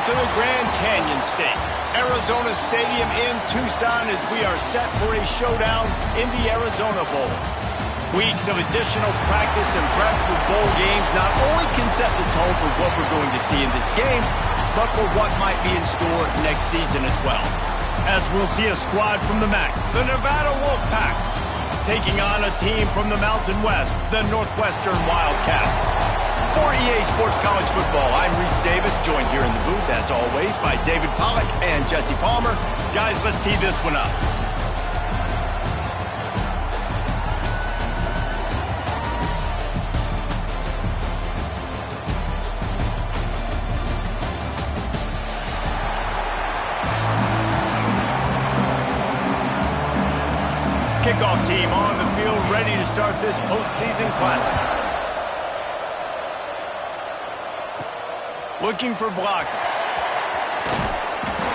to the Grand Canyon State, Arizona Stadium in Tucson, as we are set for a showdown in the Arizona Bowl. Weeks of additional practice and prep for bowl games not only can set the tone for what we're going to see in this game, but for what might be in store next season as well. As we'll see a squad from the MAC, the Nevada Wolfpack, taking on a team from the Mountain West, the Northwestern Wildcats. For EA Sports College Football, I'm Reese Davis, joined here in the booth, as always, by David Pollack and Jesse Palmer. Guys, let's tee this one up. Kickoff team on the field, ready to start this postseason classic. Looking for blockers.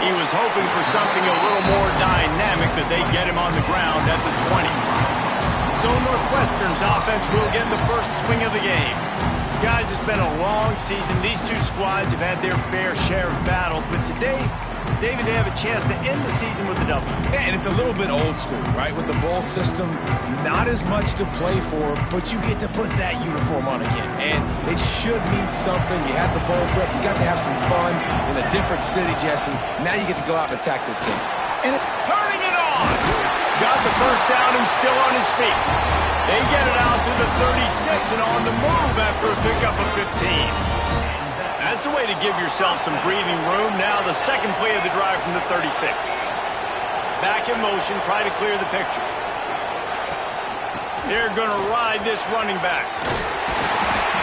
He was hoping for something a little more dynamic, but they get him on the ground at the 20. So Northwestern's offense will get the first swing of the game. Guys, it's been a long season. These two squads have had their fair share of battles, but today, David, they have a chance to end the season with a W. Yeah, and it's a little bit old school, right? With the bowl system, not as much to play for, but you get to put that uniform on again. And it should mean something. You had the bowl prep. You got to have some fun in a different city, Jesse. Now you get to go out and attack this game. And turning it on! Got the first down and still on his feet. They get it out to the 36 and on the move after a pickup of 15. That's the way to give yourself some breathing room. Now the second play of the drive from the 36. Back in motion, try to clear the picture. They're going to ride this running back.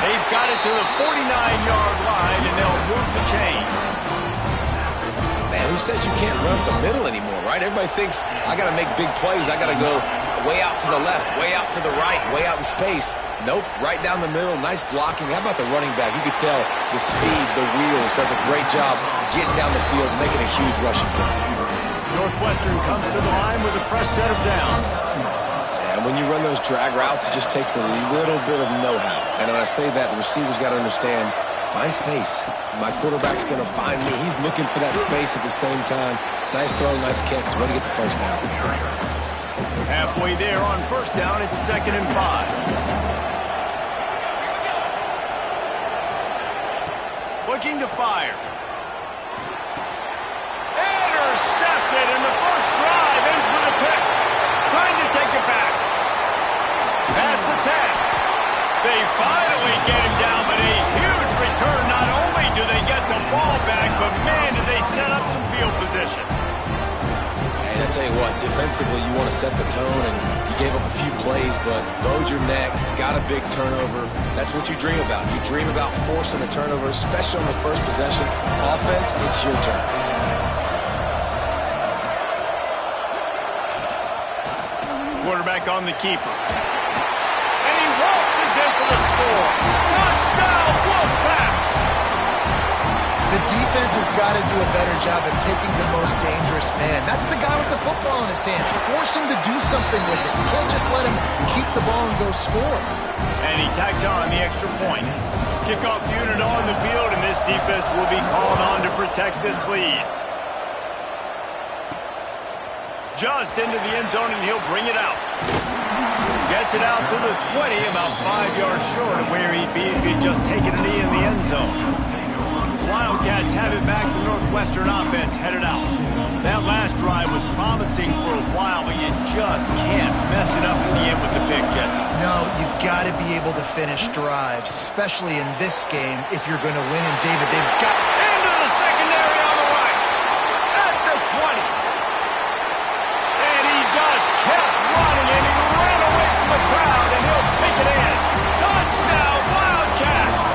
They've got it to the 49-yard line, and they'll move the chains. Man, who says you can't run up the middle anymore, right? Everybody thinks, I got to make big plays. I got to go way out to the left, way out to the right, way out in space. Nope, right down the middle, nice blocking. How about the running back? You could tell the speed, the wheels, does a great job getting down the field, making a huge rushing play. Northwestern comes to the line with a fresh set of downs. And when you run those drag routes, it just takes a little bit of know-how. And when I say that, the receiver's got to understand, find space. My quarterback's going to find me. He's looking for that space at the same time. Nice throw, nice catch. He's ready to get the first down. Halfway there on first down, it's 2nd and 5. Looking to fire. Intercepted, and the first drive ends with a pick. Trying to take it back. Past the 10. They finally get him down, but a huge return. Not only do they get the ball back, but man, did they set up some field position. And I tell you what, defensively, you want to set the tone, and you gave up a few plays, but bowed your neck, got a big turnover. That's what you dream about. You dream about forcing a turnover, especially on the first possession. Offense, it's your turn. Quarterback on the keeper. And he waltzes in for the score. Touchdown, Wolfpack! The defense has got to do a better job of taking the most dangerous man. That's the guy with the football in his hands. Force him to do something with it. You can't just let him keep the ball and go score. And he tacks on the extra point. Kickoff unit on the field, and this defense will be called on to protect this lead. Just into the end zone, and he'll bring it out. Gets it out to the 20, about 5 yards short of where he'd be if he'd just taken a knee in the end zone. Wildcats have it back. The Northwestern offense headed out. That last drive was promising for a while, but you just can't mess it up in the end with the pick, Jesse. No, you've got to be able to finish drives, especially in this game if you're going to win. And David, they've got into the secondary on the right at the 20. And he just kept running, and he ran away from the crowd, and he'll take it in. Touchdown, Wildcats!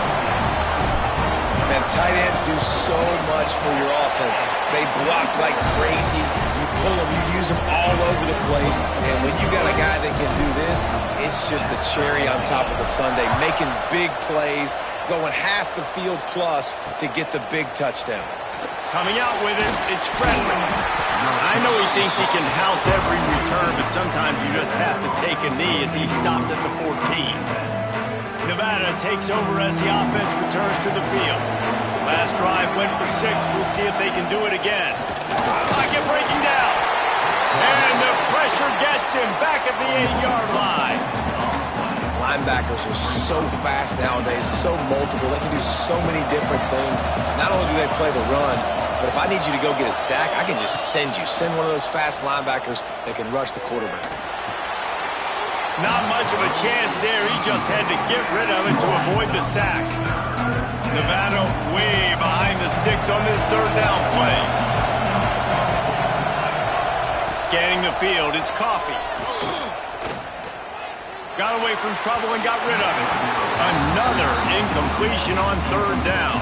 Man, tight ends do so much for your offense. They block like crazy. You pull them, you use them all over the place. And when you got a guy that can do this, it's just the cherry on top of the sundae, making big plays, going half the field plus to get the big touchdown. Coming out with it, it's Friendly. I know he thinks he can house every return, but sometimes you just have to take a knee as he stopped at the 14. Nevada takes over as the offense returns to the field. Last drive went for 6. We'll see if they can do it again. Pocket breaking down. And the pressure gets him back at the 8-yard line. Linebackers are so fast nowadays, so multiple. They can do so many different things. Not only do they play the run, but if I need you to go get a sack, I can just send you. Send one of those fast linebackers that can rush the quarterback. Not much of a chance there. He just had to get rid of it to avoid the sack. Nevada way behind the sticks on this 3rd down play. Scanning the field, it's Coffee. Got away from trouble and got rid of it. Another incompletion on 3rd down.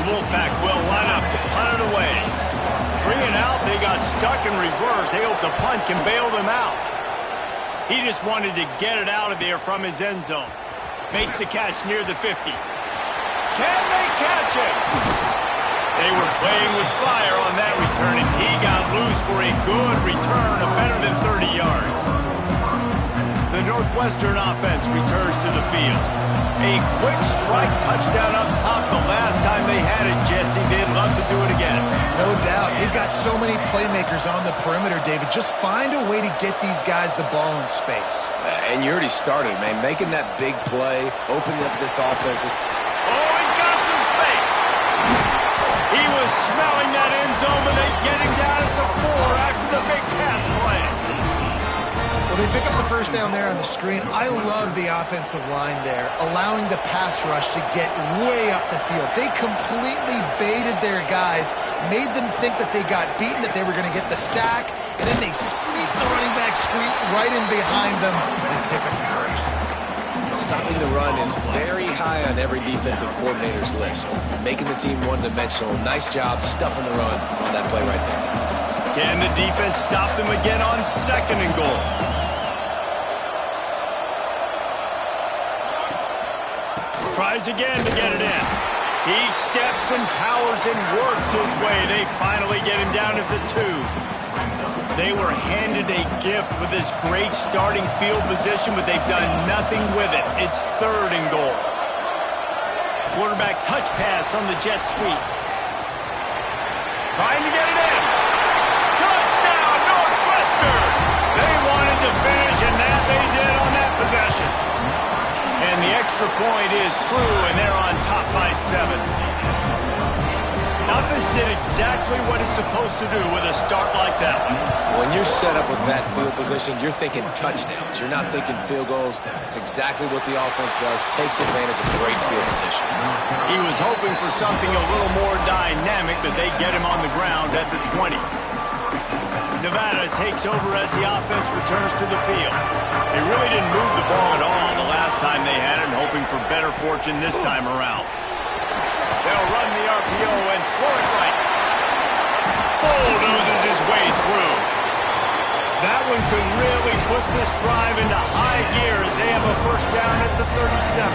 Wolfpack will line up to punt it away. 3 and out, they got stuck in reverse. They hope the punt can bail them out. He just wanted to get it out of there from his end zone. Makes the catch near the 50. Can they catch him? They were playing with fire on that return, and he got loose for a good return of better than 30 yards. The Northwestern offense returns to the field. A quick strike touchdown up top the last time they had it, Jesse. They'd love to do it again. No doubt. They've got so many playmakers on the perimeter, David. Just find a way to get these guys the ball in space. And you already started, man. Making that big play, opening up this offense. Oh, he's got some space. He was smelling that end zone, but they get him down at the 4 after the big pass play. Well, they pick up the first down there on the screen. I love the offensive line there, allowing the pass rush to get way up the field. They completely baited their guys, made them think that they got beaten, that they were going to get the sack, and then they sneak the running back screen right in behind them and pick up the first. Stopping the run is very high on every defensive coordinator's list. Making the team one-dimensional. Nice job stuffing the run on that play right there. Can the defense stop them again on 2nd and goal? Tries again to get it in. He steps and powers and works his way. They finally get him down at the 2. They were handed a gift with this great starting field position, but they've done nothing with it. It's 3rd and goal. Quarterback touch pass on the jet sweep. Trying to get it in. Touchdown, Northwestern! They wanted to finish, and that they did on that possession. And the extra point is true, and they're on top by 7. Offense did exactly what it's supposed to do with a start like that one. When you're set up with that field position, you're thinking touchdowns. You're not thinking field goals. It's exactly what the offense does. Takes advantage of great field position. He was hoping for something a little more dynamic, but they get him on the ground at the 20. Nevada takes over as the offense returns to the field. They really didn't move the ball at all the last time they had it, hoping for better fortune this time around. They'll run the RPO and throw it right. Bulldozes his way through. That one could really put this drive into high gear as they have a first down at the 37.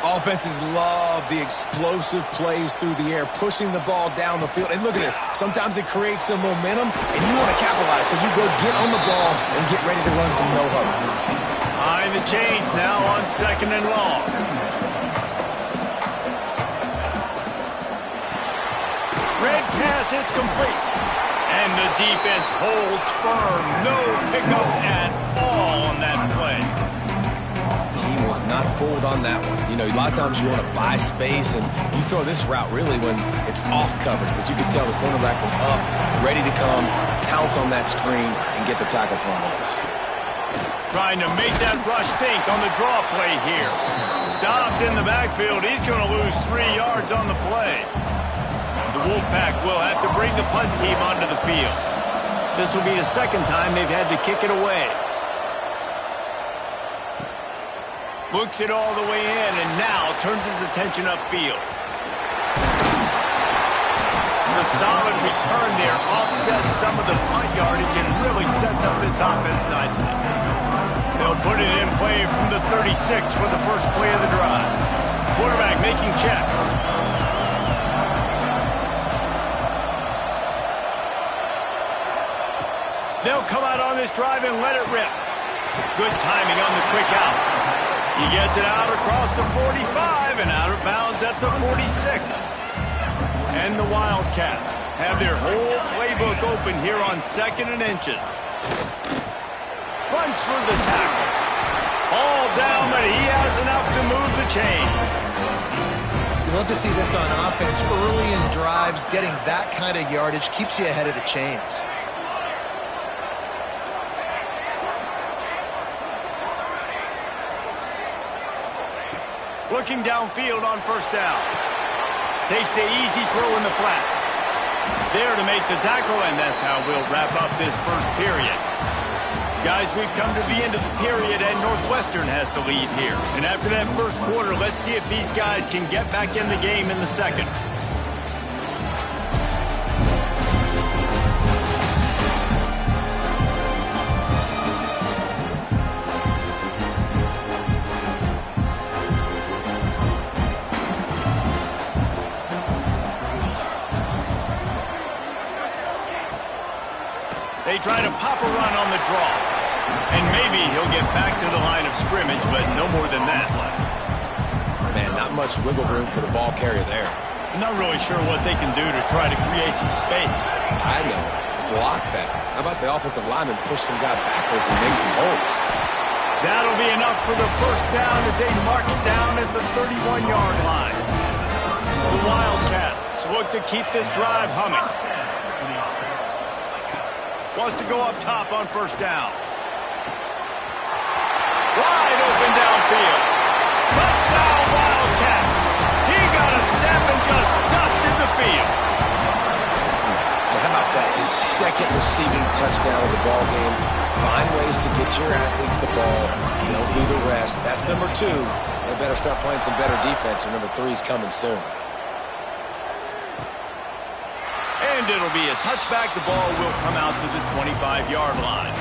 Offenses love the explosive plays through the air, pushing the ball down the field. And look at this. Sometimes it creates some momentum, and you want to capitalize. So you go get on the ball and get ready to run some no-huddle. Behind the chains now on 2nd and long. Red pass, it's complete. And the defense holds firm. No pickup at all on that play. He was not fooled on that one. You know, a lot of times you want to buy space, and you throw this route really when it's off coverage. But you could tell the cornerback was up, ready to come, pounce on that screen, and get the tackle for Willis. Trying to make that rush think on the draw play here. Stopped in the backfield. He's going to lose 3 yards on the play. The Wolfpack will have to bring the punt team onto the field. This will be the 2nd time they've had to kick it away. Looks it all the way in, and now turns his attention upfield. The solid return there offsets some of the punt yardage and really sets up this offense nicely. They'll put it in play from the 36 for the first play of the drive. Quarterback making checks. They'll come out on this drive and let it rip. Good timing on the quick out. He gets it out across the 45 and out of bounds at the 46. And the Wildcats have their whole playbook open here on 2nd and inches. Runs for the tackle. All down, but he has enough to move the chains. You love to see this on offense. Early in drives, getting that kind of yardage keeps you ahead of the chains. Looking downfield on 1st down. Takes the easy throw in the flat. There to make the tackle, and that's how we'll wrap up this first period. Guys, we've come to the end of the period, and Northwestern has the lead here. And after that first quarter, let's see if these guys can get back in the game in the second. They try to pop a run on the draw. And maybe he'll get back to the line of scrimmage, but no more than that. Man, not much wiggle room for the ball carrier there. I'm not really sure what they can do to try to create some space. I know. Block that. How about the offensive lineman push some guy backwards and make some holes? That'll be enough for the first down as they mark it down at the 31-yard line. The Wildcats look to keep this drive humming. Wants to go up top on 1st down. Wide open downfield. Touchdown Wildcats. He got a step and just dusted the field. Well, how about that? His 2nd receiving touchdown of the ball game. Find ways to get your athletes the ball. They'll do the rest. That's number 2. They better start playing some better defense, or number 3 is coming soon. And it'll be a touchback. The ball will come out to the 25-yard line.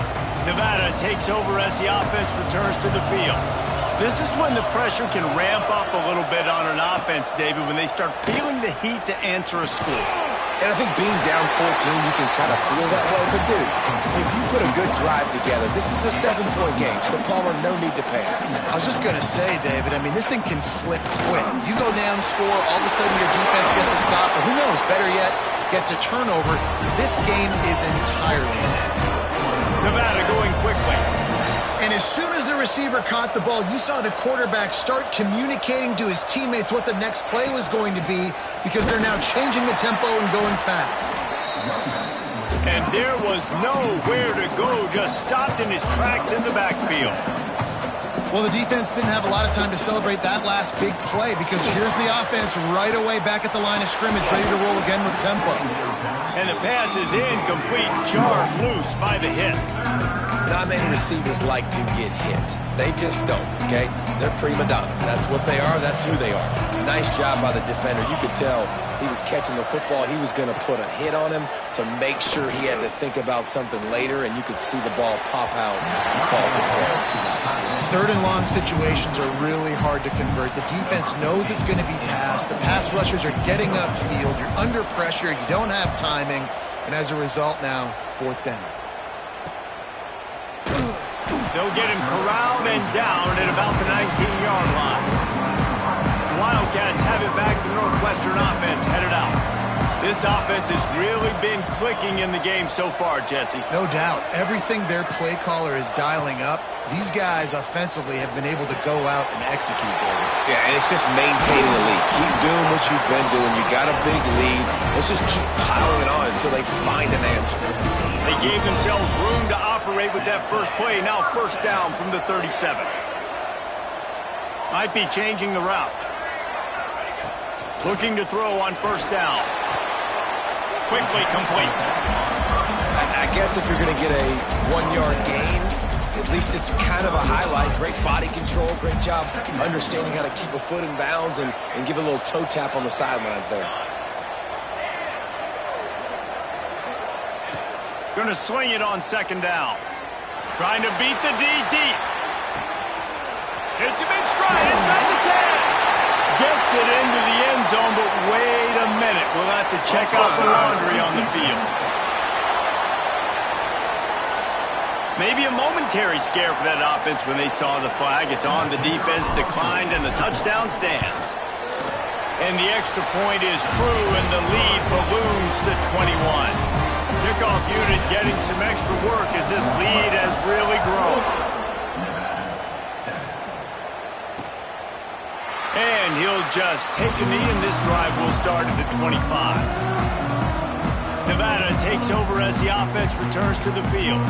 Nevada takes over as the offense returns to the field. This is when the pressure can ramp up a little bit on an offense, David, when they start feeling the heat to answer a score. And I think being down 14, you can kind of feel that way. But, dude, if you put a good drive together, this is a 7-point game, so Palmer, no need to panic. I was just going to say, David, I mean, this thing can flip quick. You go down, score, all of a sudden your defense gets a stop, or who knows, better yet, gets a turnover. This game is entirely in. Nevada going quickly. And as soon as the receiver caught the ball, you saw the quarterback start communicating to his teammates what the next play was going to be, because they're now changing the tempo and going fast. And there was nowhere to go, just stopped in his tracks in the backfield. Well, the defense didn't have a lot of time to celebrate that last big play, because here's the offense right away back at the line of scrimmage, ready to roll again with tempo. And the pass is incomplete, jarred loose by the hit. Not many receivers like to get hit. They just don't, okay? They're prima donnas. That's what they are. That's who they are. Nice job by the defender. You could tell he was catching the football. He was going to put a hit on him to make sure he had to think about something later, and you could see the ball pop out and fall to the ground. 3rd and long situations are really hard to convert. The defense knows it's going to be passed. The pass rushers are getting upfield. You're under pressure. You don't have timing. And as a result now, 4th down. They'll get him corralled and down at about the 19-yard line. The Wildcats have it back. The Northwestern offense headed out. This offense has really been clicking in the game so far, Jesse. No doubt. Everything their play caller is dialing up, these guys offensively have been able to go out and execute, David. Yeah, and it's just maintaining the lead. Keep doing what you've been doing. You got a big lead. Let's just keep piling it on until they find an answer. They gave themselves room to operate with that first play. Now 1st down from the 37. Might be changing the route. Looking to throw on 1st down. Quickly complete. I guess if you're going to get a 1-yard gain, at least it's kind of a highlight. Great body control, great job understanding how to keep a foot in bounds and give a little toe tap on the sidelines there. Going to swing it on 2nd down. Trying to beat the D deep. Hits him in stride inside the 10. Gets it into the end zone, but wait a minute. We'll have to check out the laundry on the field. Maybe a momentary scare for that offense when they saw the flag. It's on. The defense declined, and the touchdown stands. And the extra point is true, and the lead balloons to 21. Kickoff unit getting some extra work as this lead has really grown. And he'll just take a knee, and this drive will start at the 25. Nevada takes over as the offense returns to the field.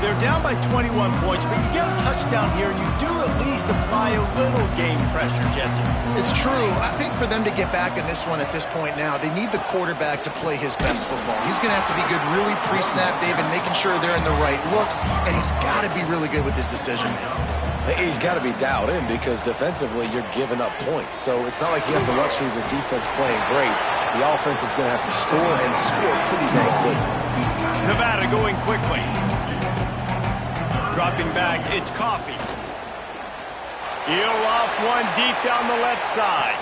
They're down by 21 points, but you get a touchdown here, and you do at least apply a little game pressure, Jesse. It's true. I think for them to get back in this one at this point now, they need the quarterback to play his best football. He's going to have to be good really pre-snap, David, making sure they're in the right looks, and he's got to be really good with his decision-making. He's got to be dialed in because defensively you're giving up points. So it's not like you have the luxury of your defense playing great. The offense is going to have to score and score pretty dang quickly. Nevada going quickly. Dropping back, it's Coffee. He'll loft one deep down the left side.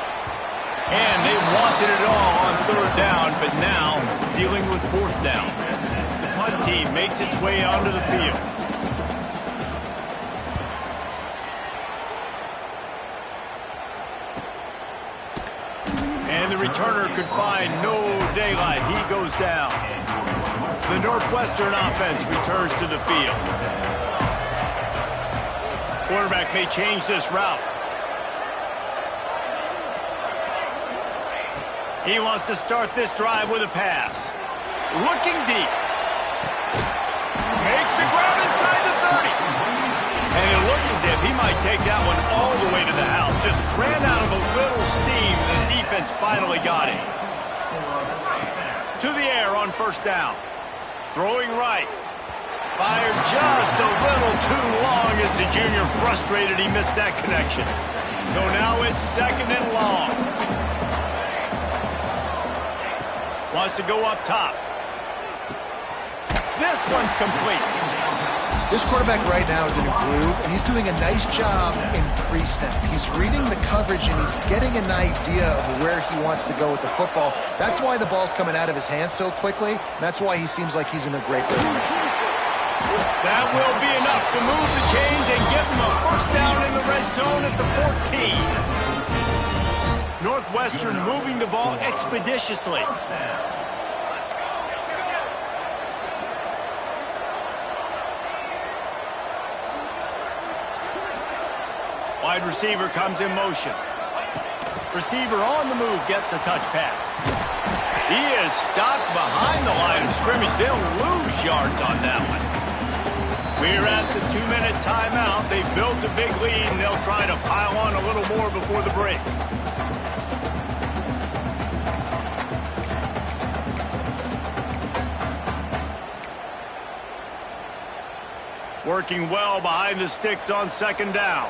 And they wanted it all on third down, but now dealing with fourth down. The punt team makes its way onto the field. And the returner could find no daylight. He goes down. The Northwestern offense returns to the field. Quarterback may change this route. He wants to start this drive with a pass. Looking deep. Makes the grab inside the 30. And it looked as if he might take that one all the way to the house. Just ran out of a little steam. The defense finally got him. To the air on first down. Throwing right. Fired just a little too long as the junior frustrated he missed that connection. So now it's second and long. Wants to go up top. This one's complete. This quarterback right now is in a groove, and he's doing a nice job in pre-snap. He's reading the coverage, and he's getting an idea of where he wants to go with the football. That's why the ball's coming out of his hands so quickly. That's why he seems like he's in a great rhythm. That will be enough to move the chains and give them a first down in the red zone at the 14. Northwestern moving the ball expeditiously. Wide receiver comes in motion. Receiver on the move gets the touch pass. He is stopped behind the line of scrimmage. They'll lose yards on that one. We're at the 2-minute timeout. They've built a big lead, and they'll try to pile on a little more before the break. Working well behind the sticks on second down.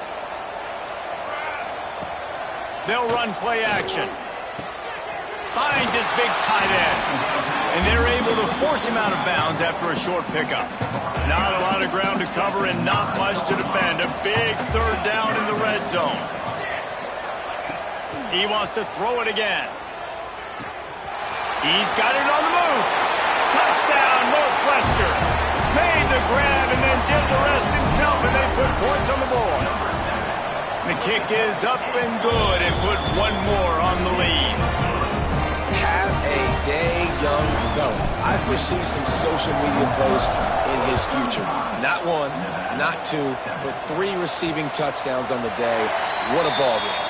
They'll run play action. Finds his big tight end. And they're able to force him out of bounds after a short pickup. Not a lot of ground to cover and not much to defend. A big third down in the red zone. He wants to throw it again. He's got it on the move. Touchdown, Northwestern. Made the grab and then did the rest himself, and they put points on the board. The kick is up and good and put one more on the lead. Have a day, young fella. I foresee some social media posts in his future. Not one, not two, but 3 receiving touchdowns on the day. What a ball game.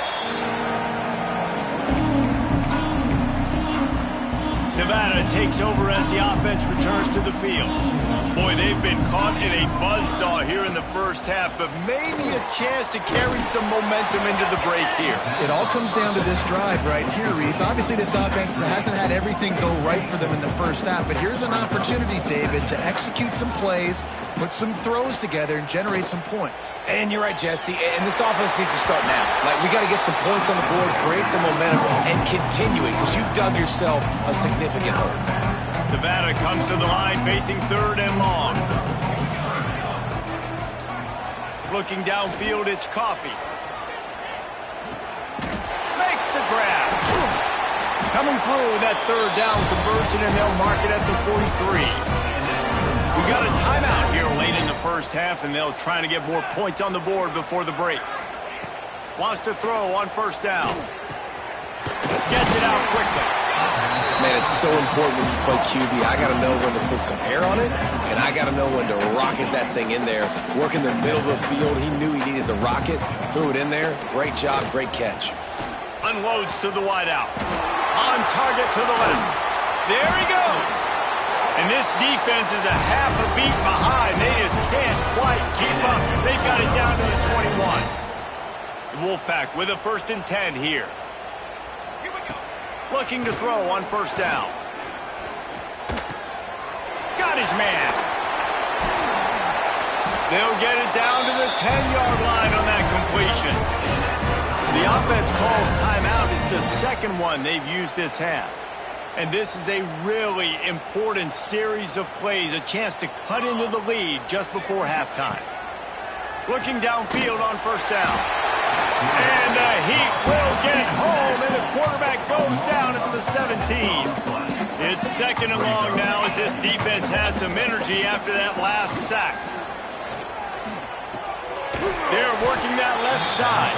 Nevada takes over as the offense returns to the field. Boy, they've been caught in a buzzsaw here in the first half, but maybe a chance to carry some momentum into the break here. It all comes down to this drive right here, Reese. Obviously, this offense hasn't had everything go right for them in the first half, but here's an opportunity, David, to execute some plays, put some throws together, and generate some points. And you're right, Jesse, and this offense needs to start now. Like, we got to get some points on the board, create some momentum, and continue it, because you've dug yourself a significant hole. Nevada comes to the line facing third and long. Looking downfield, it's Coffee. Makes the grab. Coming through that third down conversion, and they'll mark it at the 43. We got a timeout here late in the first half, and they'll try to get more points on the board before the break. Wants to throw on first down. Gets it out quickly. Man, it's so important when you play QB. I got to know when to put some air on it, and I got to know when to rocket that thing in there. Work in the middle of the field. He knew he needed the rocket. Threw it in there. Great job. Great catch. Unloads to the wideout. On target to the left. There he goes. And this defense is a half a beat behind. They just can't quite keep up. They've got it down to the 21. The Wolfpack with a 1st and 10 here. Looking to throw on first down. Got his man. They'll get it down to the 10-yard line on that completion. The offense calls timeout. It's the second one they've used this half. And this is a really important series of plays, a chance to cut into the lead just before halftime. Looking downfield on first down. And the Heat will get home, and the quarterback goes down at the 17. It's 2nd and long now as this defense has some energy after that last sack. They're working that left side.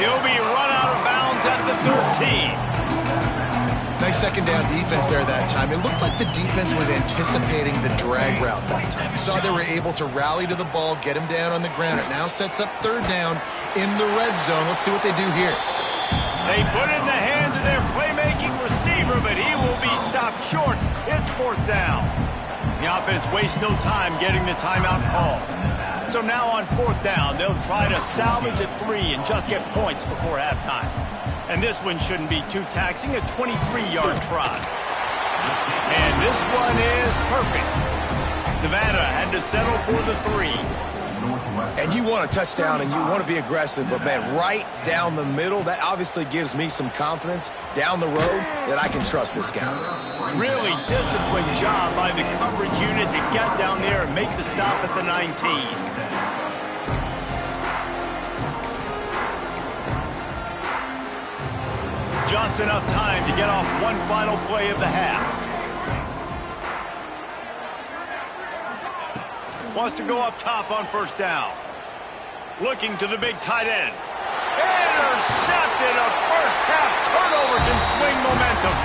He'll be run out of bounds at the 13. Nice 2nd down defense there that time. It looked like the defense was anticipating the drag route that time. You saw they were able to rally to the ball, get him down on the ground. It now sets up 3rd down in the red zone. Let's see what they do here. They put it in the hands of their playmaking receiver, but he will be stopped short. It's 4th down. The offense wastes no time getting the timeout call. So now on 4th down, they'll try to salvage at 3 and just get points before halftime. And this one shouldn't be too taxing, a 23-yard trot. And this one is perfect. Nevada had to settle for the 3. And you want a touchdown and you want to be aggressive, but, man, right down the middle, that obviously gives me some confidence down the road that I can trust this guy. Really disciplined job by the coverage unit to get down there and make the stop at the 19. Just enough time to get off one final play of the half. Wants to go up top on first down. Looking to the big tight end. Intercepted. A first half turnover can swing momentum.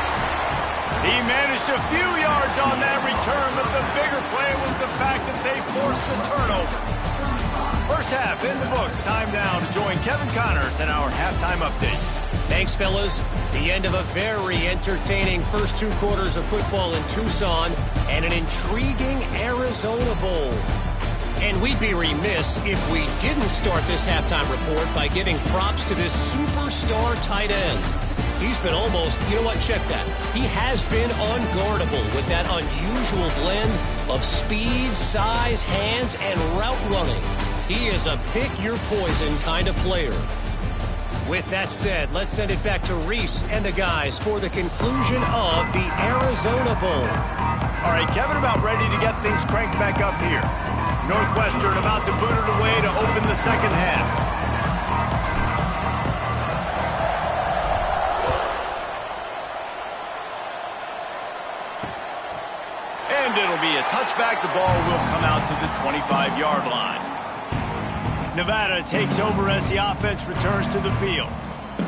He managed a few yards on that return, but the bigger play was the fact that they forced the turnover. First half in the books. Time now to join Kevin Connors in our halftime update. Thanks, fellas. The end of a very entertaining first 2 quarters of football in Tucson and an intriguing Arizona Bowl. And we'd be remiss if we didn't start this halftime report by giving props to this superstar tight end. He's been almost, you know what, check that. He has been unguardable with that unusual blend of speed, size, hands, and route running. He is a pick-your-poison kind of player. With that said, let's send it back to Reese and the guys for the conclusion of the Arizona Bowl. All right, Kevin, about ready to get things cranked back up here. Northwestern about to boot it away to open the second half. And it'll be a touchback. The ball will come out to the 25-yard line. Nevada takes over as the offense returns to the field.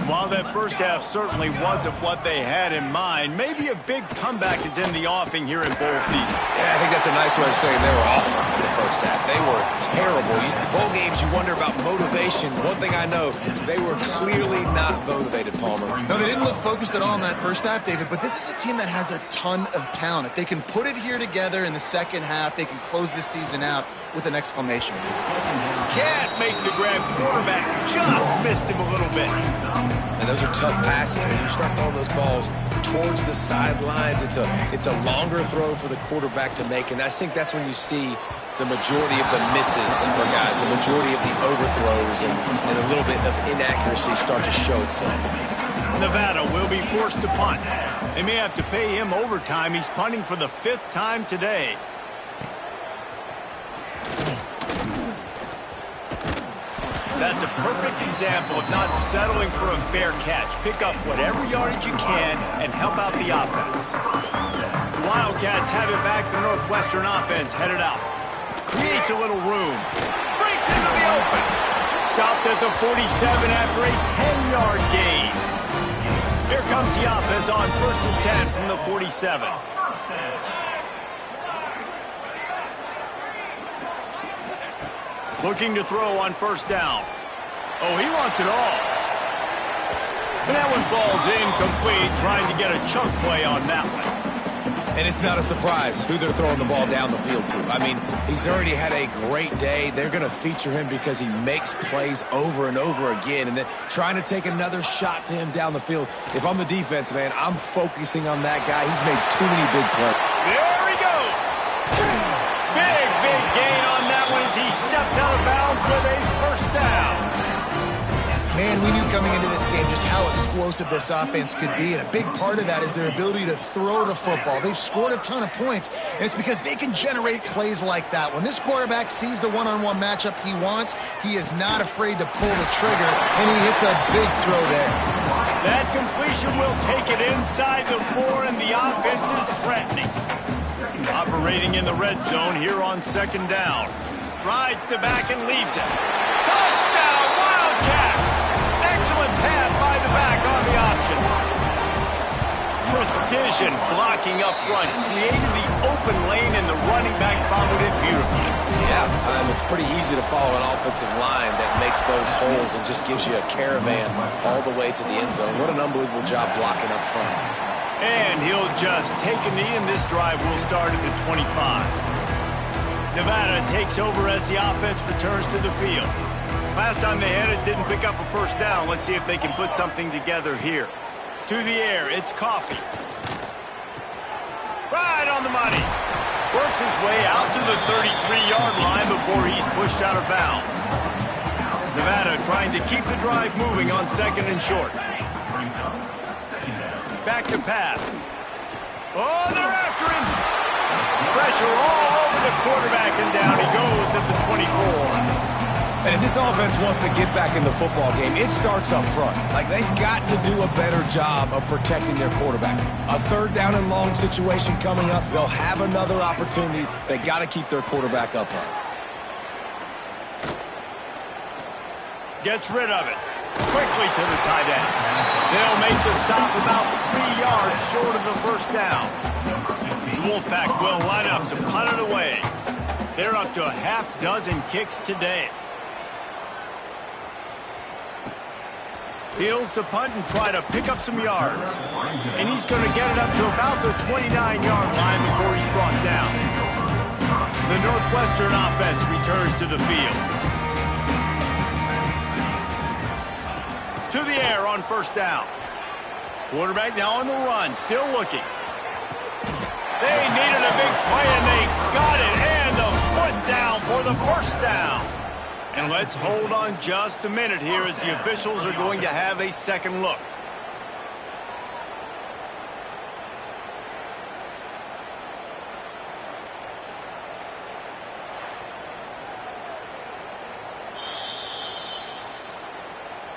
While that first half certainly wasn't what they had in mind, maybe a big comeback is in the offing here in bowl season. Yeah, I think that's a nice way of saying they were awful in the first half. They were terrible. Bowl games, you wonder about motivation. One thing I know, they were clearly not motivated, Palmer. No, they didn't look focused at all in that first half, David, but this is a team that has a ton of talent. If they can put it here together in the second half, they can close this season out with an exclamation. Can't make the grab. Quarterback just missed him a little bit. And those are tough passes. When you start throwing those balls towards the sidelines, it's a longer throw for the quarterback to make. And I think that's when you see the majority of the misses for guys, the majority of the overthrows and a little bit of inaccuracy start to show itself. Nevada will be forced to punt. They may have to pay him overtime. He's punting for the 5th time today. That's a perfect example of not settling for a fair catch. Pick up whatever yardage you can and help out the offense. Wildcats have it back. The Northwestern offense headed out. creates a little room. Breaks into the open. Stopped at the 47 after a 10-yard gain. Here comes the offense on 1st and 10 from the 47. Looking to throw on 1st down. Oh, he wants it all. And that one falls incomplete, trying to get a chunk play on that one. And it's not a surprise who they're throwing the ball down the field to. I mean, he's already had a great day. They're going to feature him because he makes plays over and over again. And then trying to take another shot to him down the field. If I'm the defense, man, I'm focusing on that guy. He's made too many big plays. There he goes. Big gain on that one as he steps out of bounds with a 1st down. Man, we knew coming into this game just how explosive this offense could be, and a big part of that is their ability to throw the football. They've scored a ton of points, and it's because they can generate plays like that. When this quarterback sees the one-on-one matchup he wants, he is not afraid to pull the trigger, and he hits a big throw there. That completion will take it inside the 4, and the offense is threatening. Operating in the red zone here on 2nd down. Rides the back and leaves it. Touchdown, Wildcats! Excellent pass by the back on the option. Precision blocking up front, created the open lane, and the running back followed it beautifully. Yeah, it's pretty easy to follow an offensive line that makes those holes and just gives you a caravan all the way to the end zone. What an unbelievable job blocking up front. And he'll just take a knee, and this drive will start at the 25. Nevada takes over as the offense returns to the field. Last time they had it, didn't pick up a 1st down. Let's see if they can put something together here. To the air, it's Coffee. Right on the money. Works his way out to the 33-yard line before he's pushed out of bounds. Nevada trying to keep the drive moving on 2nd and short. Back to pass. Oh, they're after him. Pressure all over the quarterback, and down he goes at the 24. And if this offense wants to get back in the football game, it starts up front. Like, they've got to do a better job of protecting their quarterback. A 3rd down and long situation coming up. They'll have another opportunity. They got to keep their quarterback upright. Gets rid of it. Quickly to the tight end. They'll make the stop about 3 yards short of the 1st down. The Wolfpack will line up to punt it away. They're up to a half-dozen kicks today. Fields to punt and try to pick up some yards. And he's going to get it up to about the 29-yard line before he's brought down. The Northwestern offense returns to the field. To the air on 1st down. Quarterback now on the run, still looking. They needed a big play, and they got it. And the foot down for the 1st down. And let's hold on just a minute here as the officials are going to have a second look.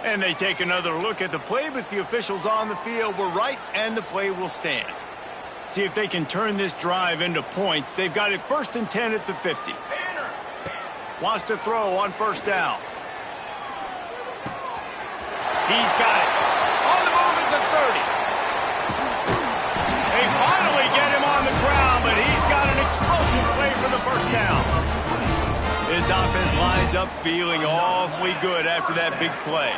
And they take another look at the play, but the officials on the field were right, and the play will stand. See if they can turn this drive into points. They've got it 1st and 10 at the 50. Wants to throw on 1st down. He's got it. On the move at the 30. They finally get him on the ground, but he's got an explosive play for the 1st down. This offense lines up feeling awfully good after that big play.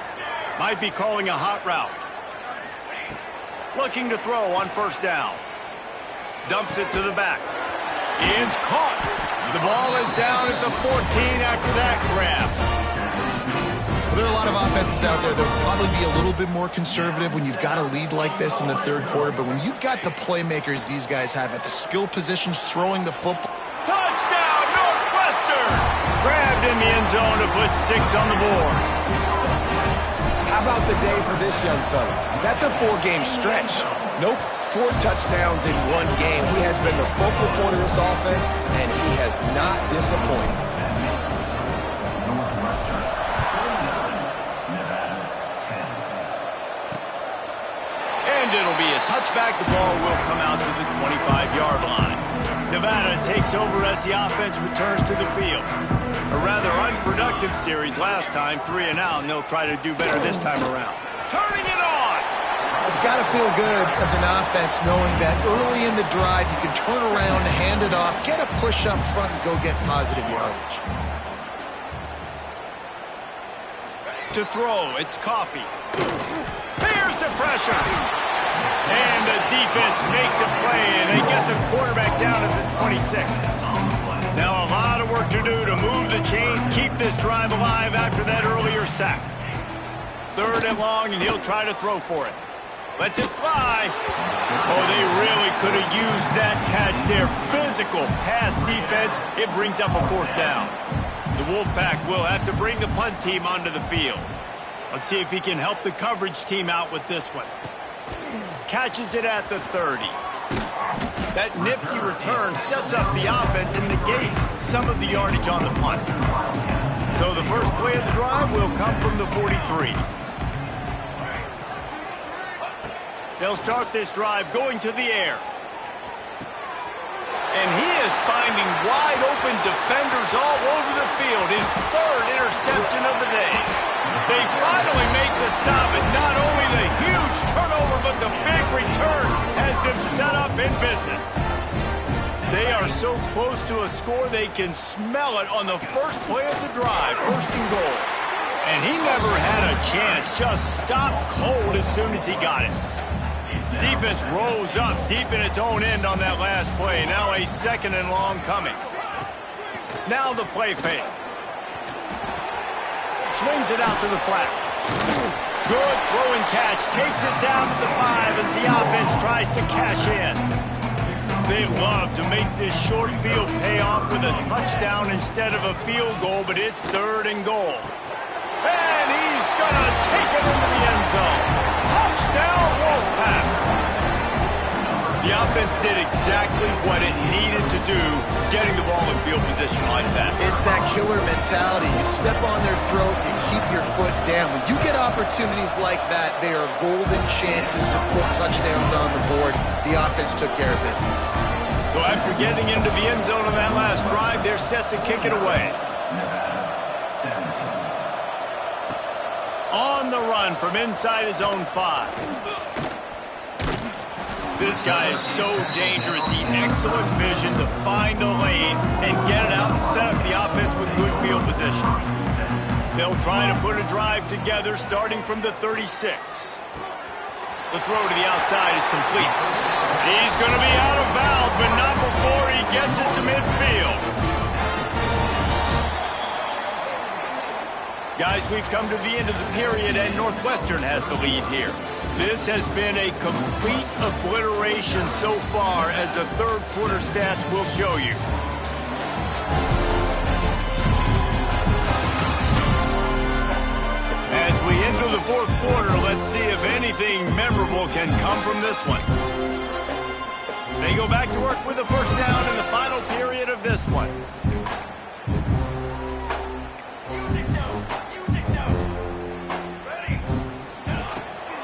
Might be calling a hot route. Looking to throw on 1st down. Dumps it to the back. Ian's caught. The ball is down at the 14 after that grab. Well, there are a lot of offenses out there that will probably be a little bit more conservative when you've got a lead like this in the 3rd quarter. But when you've got the playmakers these guys have at the skill positions throwing the football. Touchdown, Northwestern! Grabbed in the end zone to put 6 on the board. How about the day for this young fella? That's a 4-game stretch. Nope, 4 touchdowns in 1 game. He has been the focal point of this offense, and he has not disappointed. And it'll be a touchback. The ball will come out to the 25-yard line. Nevada takes over as the offense returns to the field. A rather unproductive series last time, 3 and out, and they'll try to do better this time around. Turning it on! It's got to feel good as an offense knowing that early in the drive you can turn around, hand it off, get a push up front, and go get positive yardage. To throw, it's Coffee. Here's the pressure. And the defense makes a play, and they get the quarterback down at the 26. Now a lot of work to do to move the chains, keep this drive alive after that earlier sack. 3rd and long, and he'll try to throw for it. Lets it fly. Oh, they really could have used that catch there. Physical pass defense. It brings up a 4th down. The Wolfpack will have to bring the punt team onto the field. Let's see if he can help the coverage team out with this one. Catches it at the 30. That nifty return sets up the offense and negates some of the yardage on the punt. So the first play of the drive will come from the 43. They'll start this drive going to the air. And he is finding wide-open defenders all over the field. His 3rd interception of the day. They finally make the stop, and not only the huge turnover, but the big return has them set up in business. They are so close to a score they can smell it on the first play of the drive, 1st and goal. And he never had a chance, just stopped cold as soon as he got it. Defense rose up deep in its own end on that last play. Now a 2nd and long coming. Now the play fake. Swings it out to the flat. Good throw and catch. Takes it down to the 5 as the offense tries to cash in. They love to make this short field pay off with a touchdown instead of a field goal, but it's 3rd and goal. And he's going to take it into the end zone. Touchdown, Wolfpack. The offense did exactly what it needed to do, getting the ball in field position like that. It's that killer mentality. You step on their throat, you keep your foot down. When you get opportunities like that, they are golden chances to put touchdowns on the board. The offense took care of business. So after getting into the end zone on that last drive, they're set to kick it away. On the run from inside his own 5. This guy is so dangerous. The excellent vision to find a lane and get it out and set up the offense with good field position. They'll try to put a drive together starting from the 36. The throw to the outside is complete. He's going to be out of bounds, but not before he gets it to midfield. Guys, we've come to the end of the period, and Northwestern has the lead here. This has been a complete obliteration so far, as the 3rd quarter stats will show you. As we enter the 4th quarter, let's see if anything memorable can come from this one. They go back to work with a 1st down in the final period of this one.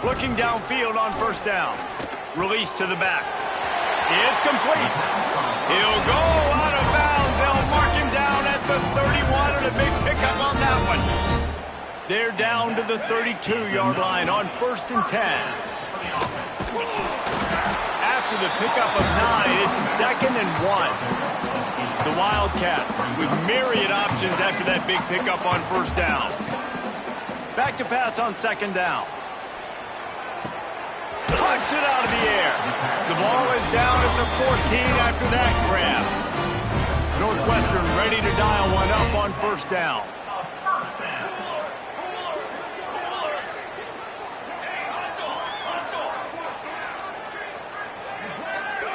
Looking downfield on 1st down. Release to the back. It's complete. He'll go out of bounds. They'll mark him down at the 31, and a big pickup on that one. They're down to the 32-yard line on 1st and 10. After the pickup of 9, it's 2nd and 1. The Wildcats with myriad options after that big pickup on 1st down. Back to pass on 2nd down. Punts it out of the air. The ball is down at the 14 after that grab. Northwestern ready to dial one up on 1st down.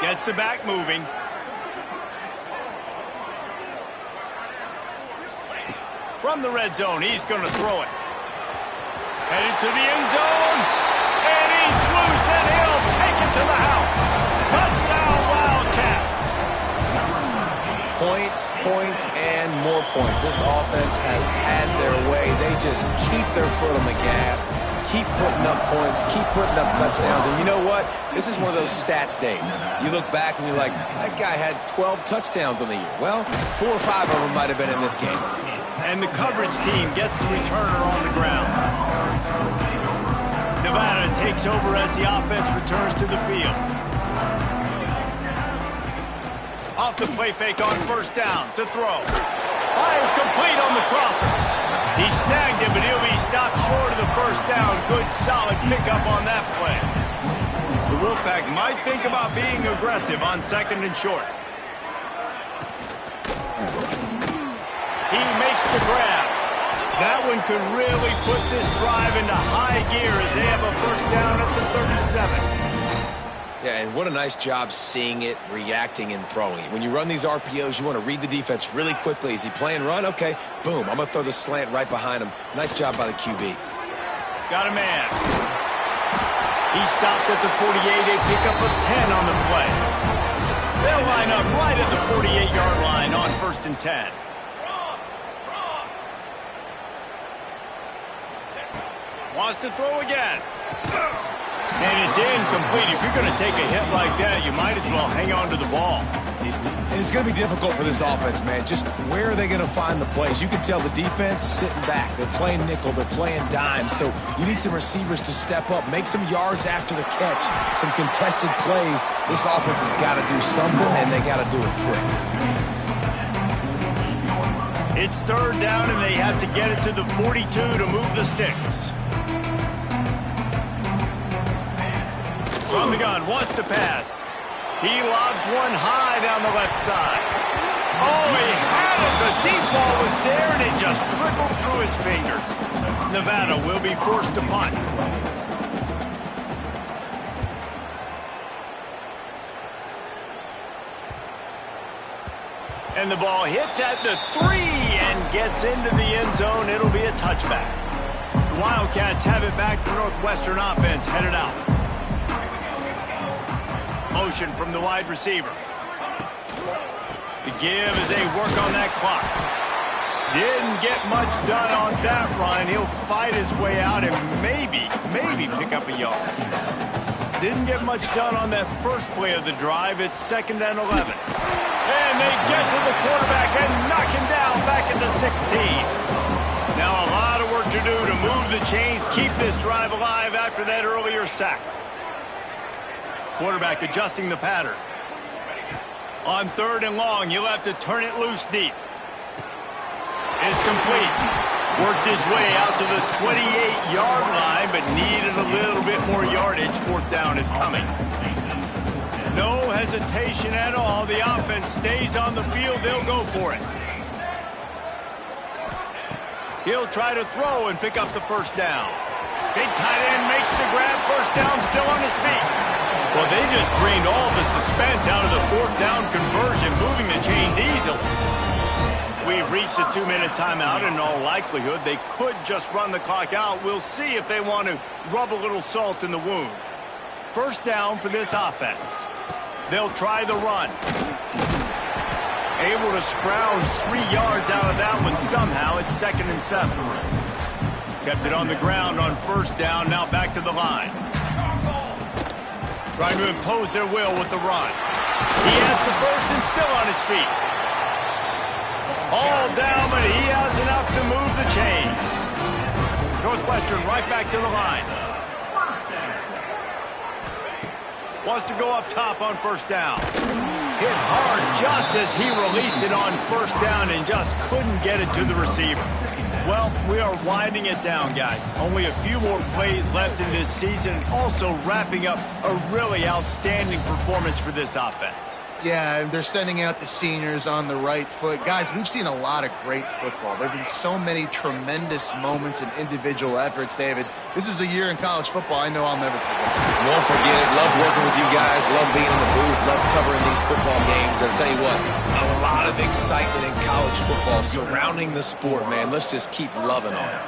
Gets the back moving. From the red zone, he's going to throw it. Headed to the end zone. And he's loose, and he'll take it to the house. Touchdown, Wildcats. Point points, points, and more points. This offense has had their way. They just keep their foot on the gas, keep putting up points, keep putting up touchdowns. And you know what? This is one of those stats days. You look back and you're like, that guy had 12 touchdowns on the year. Well, 4 or 5 of them might have been in this game. And the coverage team gets the returner on the ground. Nevada takes over as the offense returns to the field. Off the play fake on first down to throw. Fires complete on the crosser. He snagged it, but he'll be stopped short of the first down. Good, solid pickup on that play. The Wolfpack might think about being aggressive on second and short. He makes the grab. That one could really put this drive into high gear as they have a first down at the 37. Yeah, and what a nice job seeing it, reacting, and throwing it. When you run these RPOs, you want to read the defense really quickly. Is he playing run? Okay, boom, I'm going to throw the slant right behind him. Nice job by the QB. Got a man. He stopped at the 48, a pickup of 10 on the play. They'll line up right at the 48-yard line on first and 10. Wants to throw again. And it's incomplete. If you're going to take a hit like that, you might as well hang on to the ball. And it's going to be difficult for this offense, man. Just where are they going to find the plays? You can tell the defense sitting back. They're playing nickel. They're playing dime. So you need some receivers to step up, make some yards after the catch, some contested plays. This offense has got to do something, and they got to do it quick. It's third down, and they have to get it to the 42 to move the sticks. From the gun, wants to pass. He lobs one high down the left side. Oh, he had it. The deep ball was there, and it just trickled through his fingers. Nevada will be forced to punt. And the ball hits at the 3 and gets into the end zone. It'll be a touchback. The Wildcats have it back. The Northwestern offense headed out. Motion from the wide receiver. The give as they work on that clock. Didn't get much done on that run. He'll fight his way out and maybe pick up a yard. Didn't get much done on that first play of the drive. It's 2nd and 11. And they get to the quarterback and knock him down back into 16. Now a lot of work to do to move the chains, keep this drive alive after that earlier sack. Quarterback adjusting the pattern. On 3rd and long, you'll have to turn it loose deep. It's complete. Worked his way out to the 28-yard line, but needed a little bit more yardage. 4th down is coming. No hesitation at all. The offense stays on the field. They'll go for it. He'll try to throw and pick up the first down. Big tight end makes the grab. First down, still on his feet. Well, they just drained all the suspense out of the 4th down conversion, moving the chains easily. We've reached a 2-minute timeout, and in all likelihood, they could just run the clock out. We'll see if they want to rub a little salt in the wound. First down for this offense. They'll try the run. Able to scrounge 3 yards out of that one somehow. It's 2nd and 7. Kept it on the ground on first down, now back to the line. Trying to impose their will with the run. He has the first and still on his feet. All down, but he has enough to move the chains. Northwestern right back to the line. Wants to go up top on first down. Hit hard just as he released it on first down and just couldn't get it to the receiver. Well, we are winding it down, guys. Only a few more plays left in this season. Also wrapping up a really outstanding performance for this offense. Yeah, and they're sending out the seniors on the right foot. Guys, we've seen a lot of great football. There have been so many tremendous moments and individual efforts, David. This is a year in college football I know I'll never forget. Won't forget it. Loved working with you guys. Love being in the booth. Love covering these football games. And I'll tell you what, a lot of excitement in college football surrounding the sport, man. Let's just keep loving on it.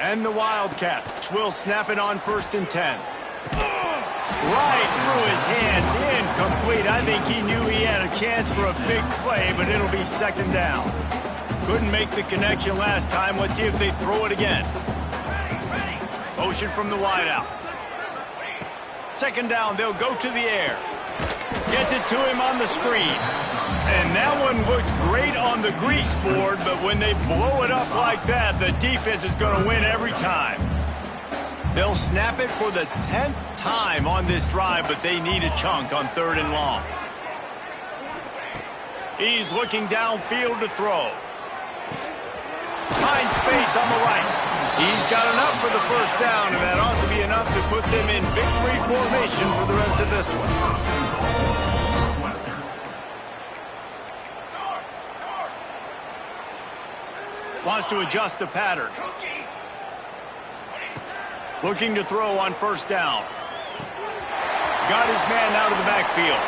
And the Wildcats will snap it on 1st and 10. Right through his hands, incomplete. I think he knew he had a chance for a big play, but it'll be second down. Couldn't make the connection last time. Let's see if they throw it again. Motion from the wideout. Second down, they'll go to the air. Gets it to him on the screen. And that one looked great on the grease board, but when they blow it up like that, the defense is going to win every time. They'll snap it for the 10th time on this drive, but they need a chunk on 3rd and long. He's looking downfield to throw. Finds space on the right. He's got enough for the first down, and that ought to be enough to put them in victory formation for the rest of this one. Wants to adjust the pattern. Looking to throw on first down. Got his man out of the backfield.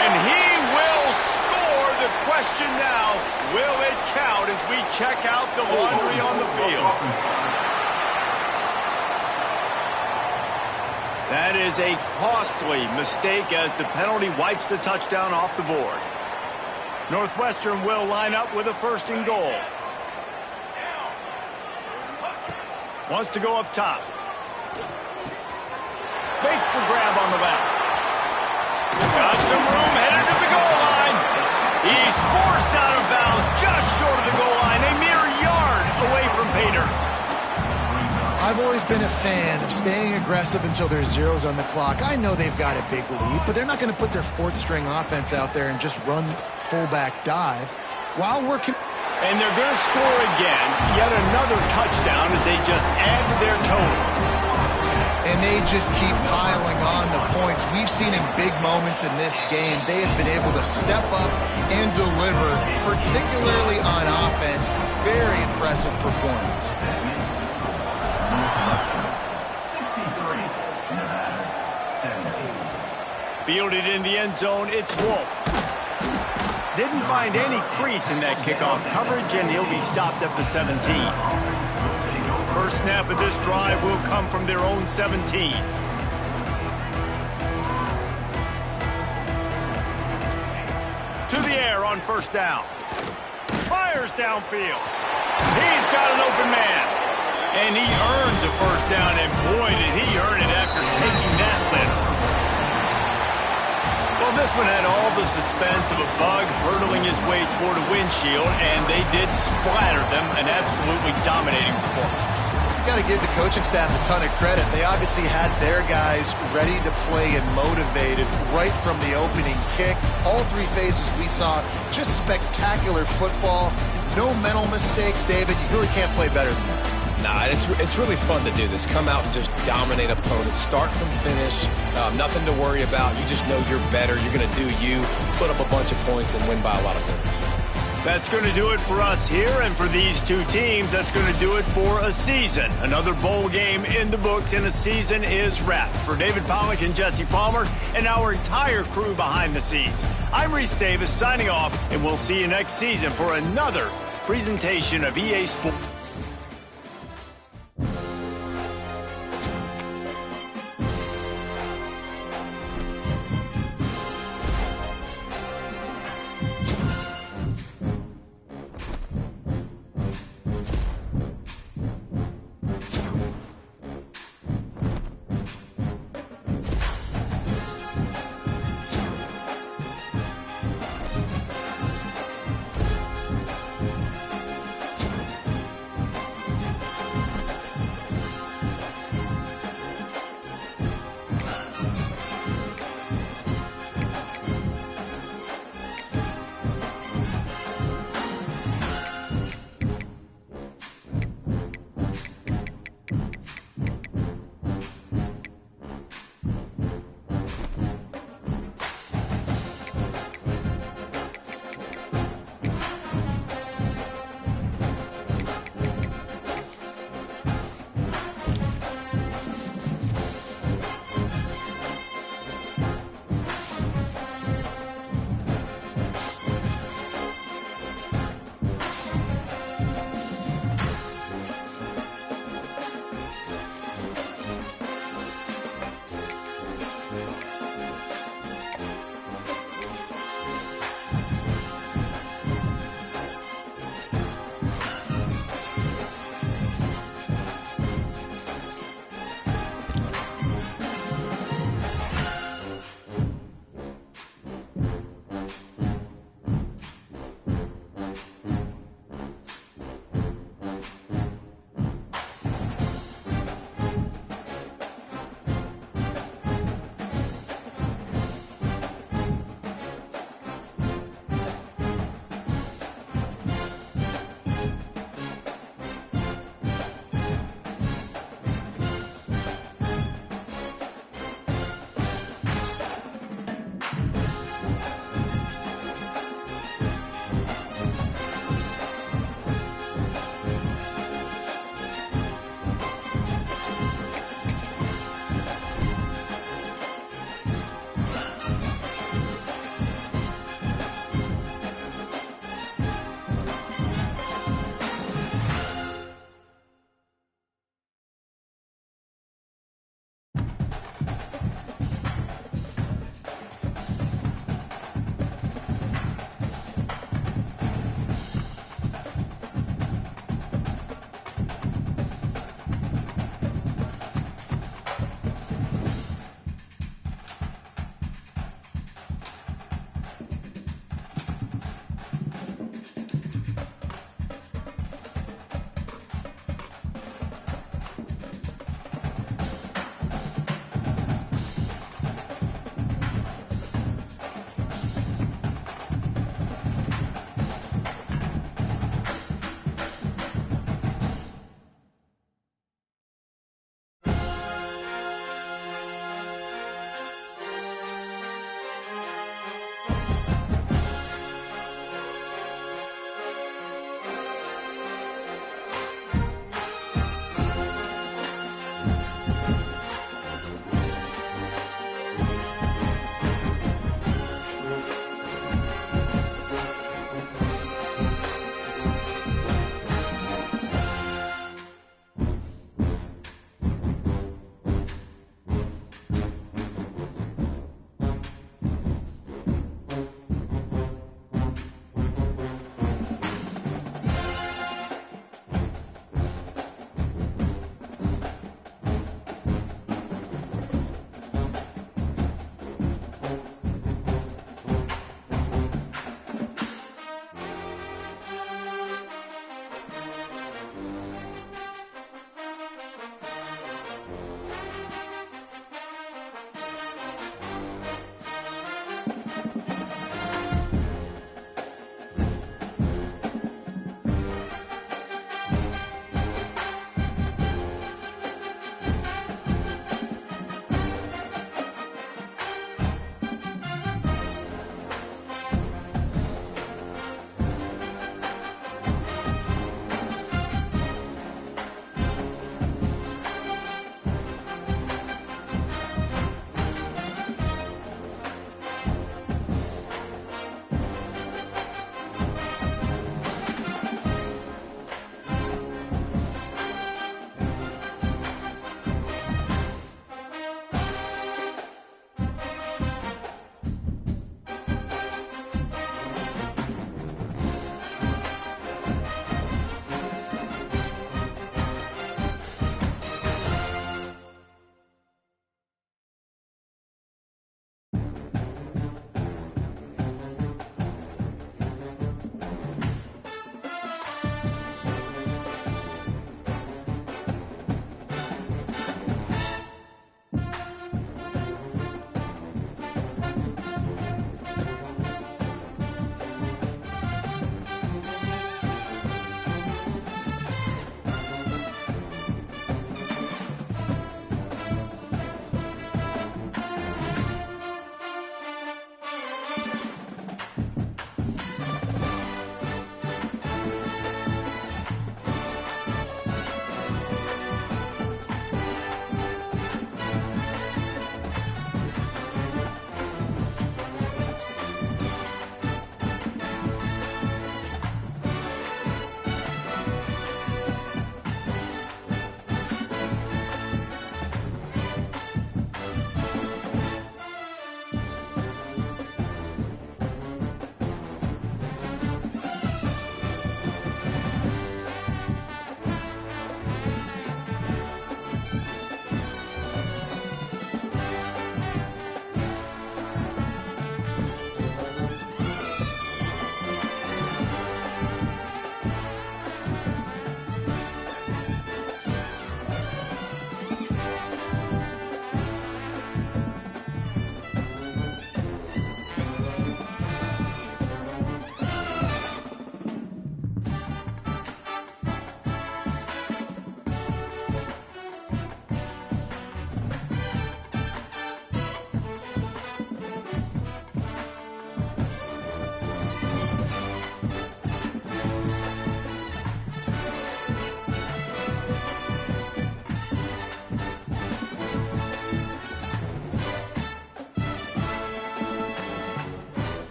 And he will score. The question now, will it count as we check out the laundry on the field? That is a costly mistake as the penalty wipes the touchdown off the board. Northwestern will line up with a 1st and goal. Wants to go up top. Makes the grab on the back. Got some room, headed to the goal line. He's forced out of bounds, just short of the goal line, a mere yard away from Pater. I've always been a fan of staying aggressive until there's zeros on the clock. I know they've got a big lead, but they're not going to put their 4th-string offense out there and just run fullback dive. While we're... And they're going to score again, yet another touchdown as they just add to their total. And they just keep piling on the points. We've seen in big moments in this game, they have been able to step up and deliver, particularly on offense. Very impressive performance. Fielded in the end zone, it's Wolf. Didn't find any crease in that kickoff coverage, and he'll be stopped at the 17. First snap of this drive will come from their own 17. To the air on first down. Fires downfield. He's got an open man. And he earns a first down, and boy, did he earn it after taking that lift. Well, this one had all the suspense of a bug hurtling his way toward a windshield, and they did splatter them, an absolutely dominating performance. Got to give the coaching staff a ton of credit. They obviously had their guys ready to play and motivated right from the opening kick. All 3 phases we saw, just spectacular football. No mental mistakes, David. You really can't play better than that. Nah, it's really fun to do this. Come out and just dominate opponents. Start from finish. Nothing to worry about. You just know you're better. You're going to do you, put up a bunch of points, and win by a lot of points. That's going to do it for us here, and for these two teams, that's going to do it for a season. Another bowl game in the books, and a season is wrapped. For David Pollack and Jesse Palmer and our entire crew behind the scenes, I'm Reese Davis signing off, and we'll see you next season for another presentation of EA Sports.